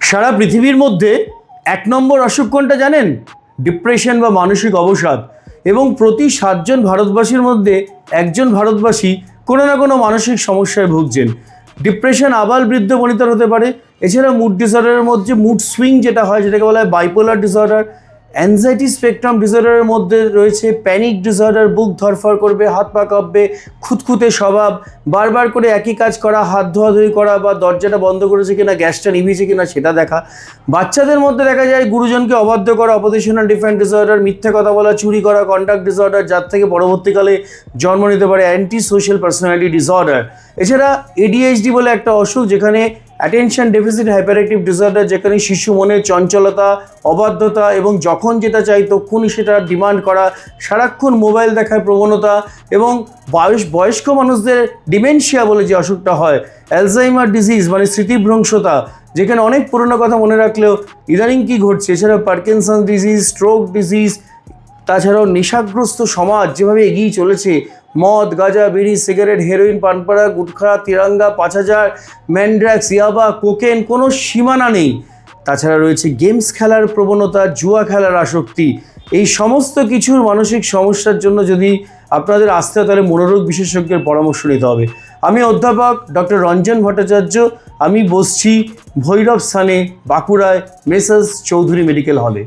সারা পৃথিবীর মধ্যে 1 নম্বর অসুখ কোনটা জানেন? ডিপ্রেশন বা মানসিক অবসাদ। এবং প্রতি 7 জন ভারতবাসীর মধ্যে একজন ভারতবাসী কোনো না কোনো মানসিক সমস্যায় ভুগছেন। ডিপ্রেশন আবাল বৃদ্ধ বনিতার হতে পারে। এছাড়া মুড ডিসঅর্ডারের মধ্যে মুড সুইং যেটা হয় সেটাকে বলা হয় বাইপোলার ডিসঅর্ডার। অ্যাংজাইটি স্পেকট্রাম ডিসঅর্ডারের মধ্যে রয়েছে প্যানিক ডিসঅর্ডার, বুক ধরফর করবে, হাত পা কাঁপবে, খুঁতখুঁতে স্বভাব, বারবার করে একই কাজ করা, হাত ধোয়াধুয়ি করা বা দরজাটা বন্ধ করেছে কিনা, গ্যাসটা নিভিয়েছে কিনা সেটা দেখা। বাচ্চাদের মধ্যে দেখা যায় গুরুজনকে অবাধ্য করা, অপোজিশনাল ডিফেন্স ডিসঅর্ডার, মিথ্যে কথা বলা, চুরি করা, কন্ডাক্ট ডিসঅর্ডার, যার থেকে পরবর্তীকালে জন্ম নিতে পারে অ্যান্টি সোশ্যাল পার্সোনালিটি ডিসঅর্ডার। এছাড়া এডিএইচডি বলে একটা অসুখ, যেখানে অ্যাটেনশন ডেফিসিট হাইপারঅ্যাক্টিভ ডিসঅর্ডার, যেখানে শিশু মনে চঞ্চলতা, অবাধ্যতা এবং যখন যেটা চাই তখনই সেটা ডিমান্ড করা, সারাক্ষণ মোবাইল দেখার প্রবণতা এবং বয়স্ক মানুষদের ডিমেনশিয়া বলে যে অসুখটা হয়, অ্যালজাইমার ডিজিজ মানে স্মৃতিভ্রংশতা, যেখানে অনেক পুরনো কথা মনে রাখলেও ইদানিং কী ঘটছে। এছাড়া পার্কিনসন ডিজিজ, স্ট্রোক ডিজিজ, তাছাড়াও নেশাগ্রস্ত সমাজ যেভাবে এগিয়ে চলেছে, মদ, গাঁজা, বিড়ি, সিগারেট, হেরোইন, পানপাড়া, গুটখা, তিরাঙ্গা, 5000, ম্যান্ড্রাক্স, ইয়াবা, কোকেন, কোনো সীমানা নেই। তাছাড়া রয়েছে গেমস খেলার প্রবণতা, জুয়া খেলার আসক্তি। এই সমস্ত কিছুর মানসিক সমস্যার জন্য যদি আপনাদের আসতে হয় তাহলে মনোরোগ বিশেষজ্ঞের পরামর্শ নিতে হবে। আমি অধ্যাপক ডক্টর রঞ্জন ভট্টাচার্য। আমি বসছি ভৈরব স্থানে, বাঁকুড়ায়, মেসার্স চৌধুরী মেডিকেল হলে।